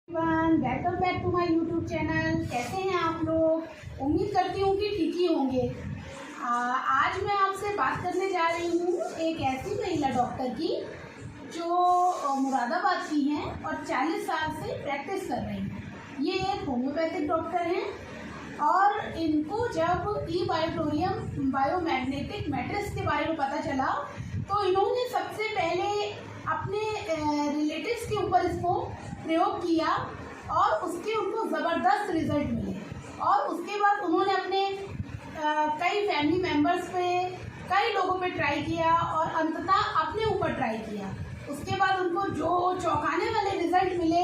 Welcome back to my YouTube channel. कैसे हैं आप लोग? उम्मीद करती हूँ कि ठीक ही होंगे। आज मैं आपसे बात करने जा रही हूँ एक ऐसी महिला डॉक्टर की जो मुरादाबाद की हैं और 40 साल से प्रैक्टिस कर रही हैं। ये एक होम्योपैथिक डॉक्टर हैं और इनको जब ई बायोटोरियम बायोमैग्नेटिक मैट्रिक्स के बारे में पता चला तो इन्होंने सबसे पहले अपने रिलेटिव्स के ऊपर इसको प्रयोग किया और उसके उनको ज़बरदस्त रिजल्ट मिले। और उसके बाद उन्होंने अपने कई फैमिली मेम्बर्स पे, कई लोगों पे ट्राई किया और अंततः अपने ऊपर ट्राई किया। उसके बाद उनको जो चौंकाने वाले रिजल्ट मिले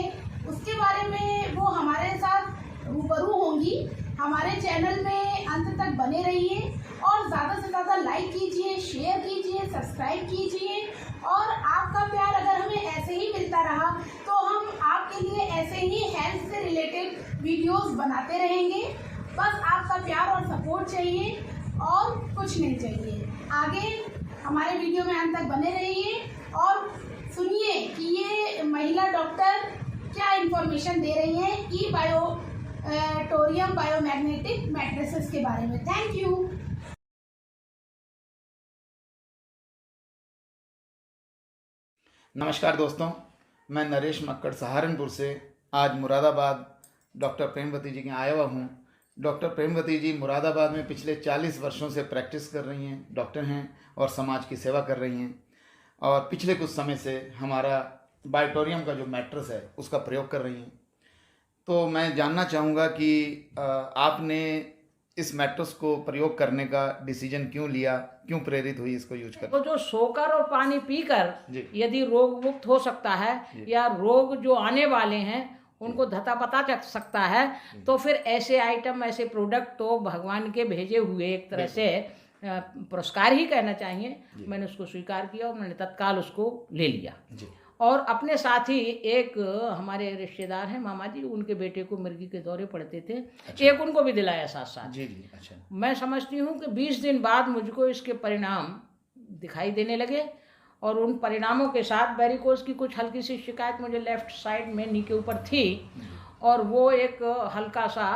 उसके बारे में वो हमारे साथ रूबरू होंगी। हमारे चैनल में अंत तक बने रहिए और ज़्यादा से ज़्यादा लाइक कीजिए, शेयर कीजिए, सब्सक्राइब कीजिए। और आपका प्यार अगर हमें ऐसे ही मिलता रहा तो हम आपके लिए ऐसे ही हेल्थ से रिलेटेड वीडियोस बनाते रहेंगे। बस आपका प्यार और सपोर्ट चाहिए और कुछ नहीं चाहिए। आगे हमारे वीडियो में अंत तक बने रहिए और सुनिए कि ये महिला डॉक्टर क्या इन्फॉर्मेशन दे रही हैं ई बायोटोरियम बायोमैग्नेटिक मैट्रिसेस के बारे में। Thank you. नमस्कार दोस्तों, मैं नरेश मक्कड़ सहारनपुर से आज मुरादाबाद डॉक्टर प्रेमवती जी के आया हुआ हूँ। डॉक्टर प्रेमवती जी मुरादाबाद में पिछले 40 वर्षों से प्रैक्टिस कर रही हैं, डॉक्टर हैं और समाज की सेवा कर रही हैं। और पिछले कुछ समय से हमारा बायोटोरियम का जो मैट्रिक्स है उसका प्रयोग कर रही हैं। तो मैं जानना चाहूँगा कि आपने इस मैट्रिक्स को प्रयोग करने का डिसीजन क्यों लिया, क्यों प्रेरित हुई इसको यूज करने? तो जो सोकर और पानी पीकर जी। यदि रोग मुक्त हो सकता है या रोग जो आने वाले हैं उनको धता पता चल सकता है तो फिर ऐसे आइटम, ऐसे प्रोडक्ट तो भगवान के भेजे हुए एक तरह से पुरस्कार ही कहना चाहिए। मैंने उसको स्वीकार किया और मैंने तत्काल उसको ले लिया। जी। और अपने साथ ही एक हमारे रिश्तेदार हैं, मामा जी, उनके बेटे को मिर्गी के दौरे पड़ते थे। अच्छा। एक उनको भी दिलाया साथ साथ। जी जी। अच्छा। मैं समझती हूँ कि 20 दिन बाद मुझको इसके परिणाम दिखाई देने लगे और उन परिणामों के साथ वेरिकोज की कुछ हल्की सी शिकायत मुझे लेफ्ट साइड में नी के ऊपर थी और वो एक हल्का सा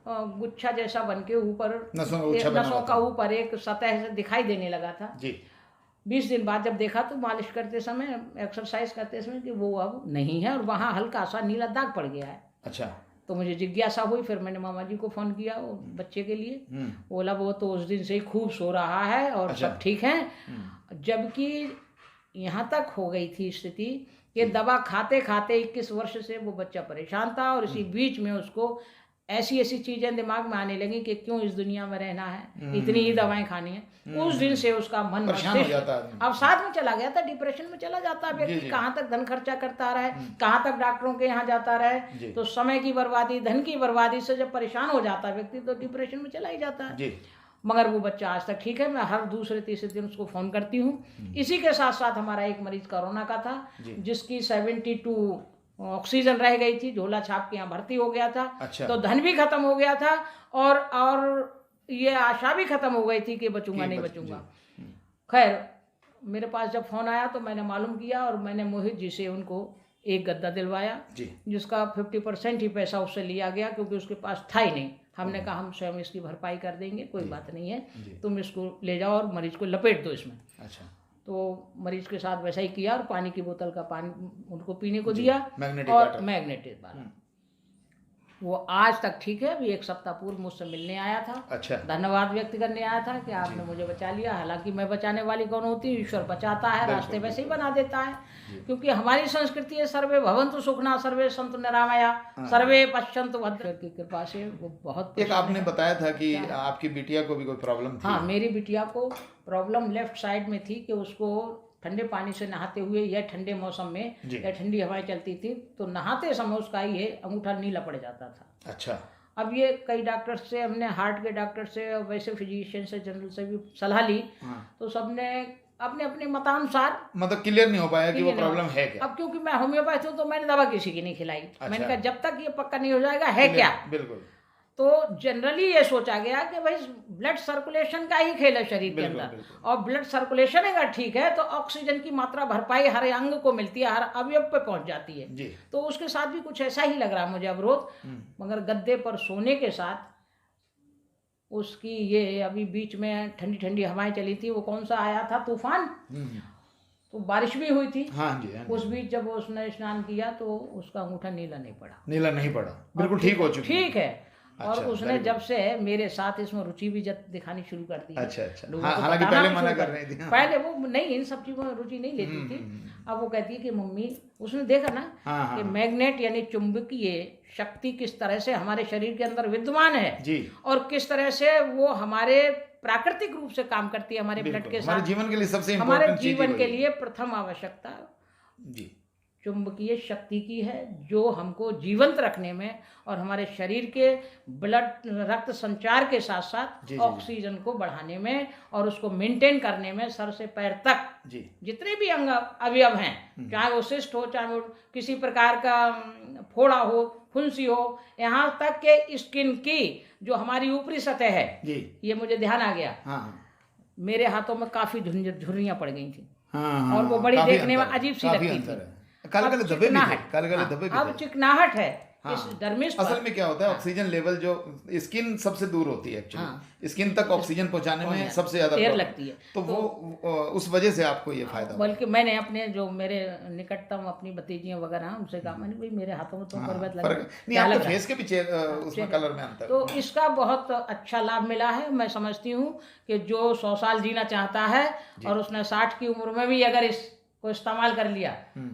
गुच्छा जैसा बन के ऊपर नसों का ऊपर एक सतह से दिखाई देने लगा था। जी। 20 दिन बाद जब देखा तो मालिश करते समय, एक्सरसाइज करते समय कि वो अब नहीं है और वहाँ हल्का सा नीला दाग पड़ गया है। अच्छा। तो मुझे जिज्ञासा हुई, फिर मैंने मामा जी को फ़ोन किया वो बच्चे के लिए। बोला वो तो उस दिन से ही खूब सो रहा है और अच्छा। सब ठीक है। जबकि यहाँ तक हो गई थी स्थिति कि दवा खाते खाते 21 वर्ष से वो बच्चा परेशान था और इसी बीच में उसको ऐसी ऐसी चीज़ें दिमाग में आने लगी कि क्यों इस दुनिया में रहना है, इतनी ही दवाएं खानी है। उस दिन से उसका मन अब साथ में चला गया था, डिप्रेशन में चला जाता है व्यक्ति। कहाँ तक धन खर्चा करता रहे, कहाँ तक डॉक्टरों के यहाँ जाता रहे, तो समय की बर्बादी, धन की बर्बादी से जब परेशान हो जाता है व्यक्ति तो डिप्रेशन में चला ही जाता है। मगर वो बच्चा आज तक ठीक है। मैं हर दूसरे तीसरे दिन उसको फ़ोन करती हूँ। इसी के साथ साथ हमारा एक मरीज कोरोना का था जिसकी 72 ऑक्सीजन रह गई थी, झोला छाप के यहाँ भर्ती हो गया था। अच्छा। तो धन भी खत्म हो गया था और ये आशा भी खत्म हो गई थी कि बचूंगा नहीं बचूंगा। खैर मेरे पास जब फ़ोन आया तो मैंने मालूम किया और मैंने मोहित जी से उनको एक गद्दा दिलवाया जिसका 50% ही पैसा उससे लिया गया क्योंकि उसके पास था ही नहीं। हमने कहा हम स्वयं इसकी भरपाई कर देंगे, कोई बात नहीं है, तुम इसको ले जाओ और मरीज को लपेट दो इसमें। अच्छा। तो मरीज के साथ वैसा ही किया और पानी की बोतल का पानी उनको पीने को दिया और मैग्नेटिक वाला। वो आज तक ठीक है। अभी एक सप्ताह पूर्व मुझसे मिलने आया था। अच्छा। धन्यवाद व्यक्त करने आया था कि आपने मुझे बचा लिया। हालांकि मैं बचाने वाली कौन होती, ईश्वर बचाता है, रास्ते वैसे ही बना देता है क्योंकि हमारी संस्कृति है सर्वे भवन्तु सुखिनः, सर्वे सन्तु निरामया, सर्वे पश्यन्तु भद्रं की कृपा से वो बहुत। एक आपने बताया था कि आपकी बिटिया को भी कोई प्रॉब्लम थी। हाँ, मेरी बिटिया को प्रॉब्लम लेफ्ट साइड में थी कि उसको ठंडे पानी से नहाते हुए या ठंडे मौसम में या ठंडी हवाएं चलती थी तो नहाते समय उसका ये अंगूठा नीला पड़ जाता था। अच्छा। अब ये कई डॉक्टर से, हमने हार्ट के डॉक्टर से और वैसे फिजिशियन से, जनरल से भी सलाह ली। तो सबने अपने अपने मतानुसार मतलब क्लियर नहीं हो पाया कि वो प्रॉब्लम है क्या। अब क्योंकि मैं होम्योपैथ हूँ तो मैंने दवा किसी की नहीं खिलाई। मैंने कहा जब तक ये पक्का नहीं हो जाएगा है क्या। बिल्कुल। तो जनरली ये सोचा गया कि भाई ब्लड सर्कुलेशन का ही खेल है शरीर के बिल्कुल, अंदर, बिल्कुल। और ब्लड सर्कुलेशन अगर ठीक है तो ऑक्सीजन की मात्रा भरपाई हर अंग को मिलती है, हर अवयव पे पहुंच जाती है। जी। तो उसके साथ भी कुछ ऐसा ही लग रहा मुझे अवरोध, मगर गद्दे पर सोने के साथ उसकी ये अभी बीच में ठंडी ठंडी हवाएं चली थी, वो कौन सा आया था तूफान, तो बारिश भी हुई थी। हाँ जी, हाँ जी। उस बीच जब उसने स्नान किया तो उसका अंगूठा नीला नहीं पड़ा, नीला नहीं पड़ा, बिल्कुल ठीक हो चुकी ठीक है। और अच्छा, उसने very जब से मेरे साथ इसमें रुचि भी दिखानी शुरू कर दी है। अच्छा, अच्छा। लोगों हाँ, को हालांकि बताना पहले भी मना शुरू कर रही थी। हाँ। पहले वो नहीं, इन सब चीज़ों में रुचि नहीं लेती थी। अब वो कहती है कि मम्मी, उसने देखा ना हाँ, हाँ, कि मैग्नेट यानी चुंबकीय शक्ति किस तरह से हमारे शरीर के अंदर विद्यमान है जी, और किस तरह से वो हमारे प्राकृतिक रूप से काम करती है हमारे ब्लड बिल्कुल। के हमारे साथ। जीवन के लिए सबसे हमारे इम्पोर्टेंट चीज जीवन ही के वही है। लिए प्रथम आवश्यकता जी, चुंबकीय शक्ति की है, जो हमको जीवंत रखने में और हमारे शरीर के ब्लड रक्त संचार के साथ जी, साथ जी। ऑक्सीजन को बढ़ाने में और उसको मेंटेन करने में सर से पैर तक जी, जितने भी अंग अवयव हैं, चाहे वो सिस्ट हो, चाहे वो किसी प्रकार का फोड़ा हो, फुंसी हो, यहाँ तक के स्किन की जो हमारी ऊपरी सतह है, जी। ये मुझे ध्यान आ गया, हाँ, हाँ, मेरे हाथों में काफ़ी झुर्रियाँ पड़ गई थी हाँ, और वो बड़ी काफी देखने में अंतर है, अजीब सी काफी लगती अंतर थी। है। काले काले अब धब्बे भी थे, चिकनाहट, काले काले हाँ, धब्बे भी अब थे। चिकनाहट है हाँ, इस डर्मिस पर। असल में क्या होता है, ऑक्सीजन लेवल जो स्किन सबसे दूर होती है एक्चुअली, स्किन तक ऑक्सीजन पहुंचाने में सबसे ज्यादा देर प्रॉब्लम लगती है। तो वो उस वजह से आपको ये फायदा हुआ। बल्कि मैंने अपने जो मेरे निकटतम अपनी भतीजियां वगैरह हैं, उनसे कहा, मैंने भाई मेरे हाथों में तो परिवर्तन लग रहा है, नहीं, क्या लग आपके रहा है? फेस के पीछे उसमें कलर में अंतर तो इसका बहुत अच्छा लाभ मिला है। मैं समझती हूँ कि जो 100 साल जीना चाहता है और उसने 60 की उम्र में भी अगर इसको इस्तेमाल कर लिया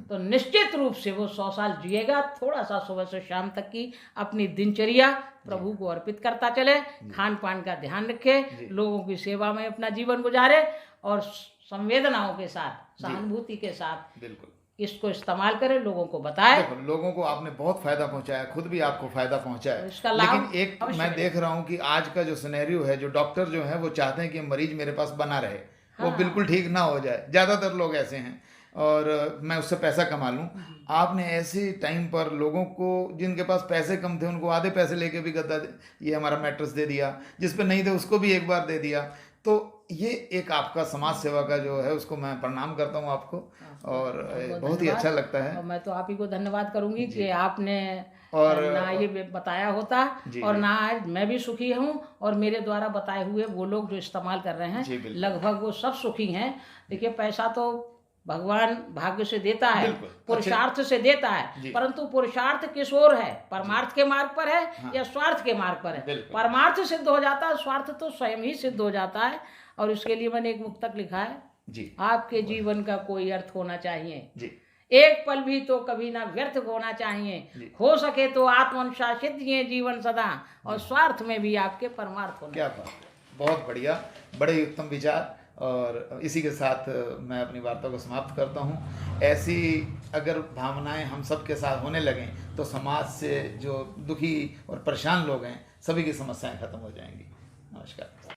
तो निश्चित रूप से वो 100 साल जिएगा। थोड़ा सा सुबह से शाम तक की अपनी दिनचर्या प्रभु को अर्पित करता चले, खान पान का ध्यान रखे, लोगों की सेवा में अपना जीवन गुजारे और संवेदनाओं के साथ, सहानुभूति के साथ बिल्कुल इसको इस्तेमाल करें, लोगों को बताएं। देखो, लोगों को आपने बहुत फायदा पहुंचाया, खुद भी आपको फायदा पहुंचा है, इसका लाभ लेकिन एक अवश्य मैं मिलेगा। देख रहा हूं कि आज का जो सिनेरियो है, जो डॉक्टर जो है वो चाहते हैं कि मरीज मेरे पास बना रहे, वो बिल्कुल ठीक ना हो जाए। ज्यादातर लोग ऐसे हैं और मैं उससे पैसा कमा लूं। आपने ऐसे टाइम पर लोगों को, जिनके पास पैसे कम थे, उनको आधे पैसे लेके भी गद्दा ये हमारा मैट्रेस दे दिया, जिस पे नहीं थे उसको भी एक बार दे दिया। तो ये एक आपका समाज सेवा का जो है, उसको मैं प्रणाम करता हूँ आपको और बहुत ही अच्छा लगता है। और मैं तो आप ही को धन्यवाद करूंगी कि आपने और ना ये बताया होता और ना आज मैं भी सुखी हूँ और मेरे द्वारा बताए हुए वो लोग जो इस्तेमाल कर रहे जी, हैं बिल्कुल। लगभग वो सब सुखी हैं। देखिए, पैसा तो भगवान भाग्य से देता है, बिल्कुल। पुरुषार्थ से देता है, जी। परंतु पुरुषार्थ किस ओर है, परमार्थ के मार्ग पर है या स्वार्थ के मार्ग पर है। बिल्कुल। परमार्थ सिद्ध हो जाता है, स्वार्थ तो स्वयं ही सिद्ध हो जाता है। और इसके लिए मैंने एक मुक्तक लिखा है, जी आपके जीवन का कोई अर्थ होना चाहिए, जी एक पल भी तो कभी ना व्यर्थ होना चाहिए, हो सके तो आत्मनुशासित जिए जीवन सदा और स्वार्थ में भी आपके परमार्थ होना। क्या बात है, बहुत बढ़िया, बड़े ही उत्तम विचार। और इसी के साथ मैं अपनी वार्ता को समाप्त करता हूँ। ऐसी अगर भावनाएं हम सब के साथ होने लगें तो समाज से जो दुखी और परेशान लोग हैं, सभी की समस्याएं खत्म हो जाएंगी। नमस्कार।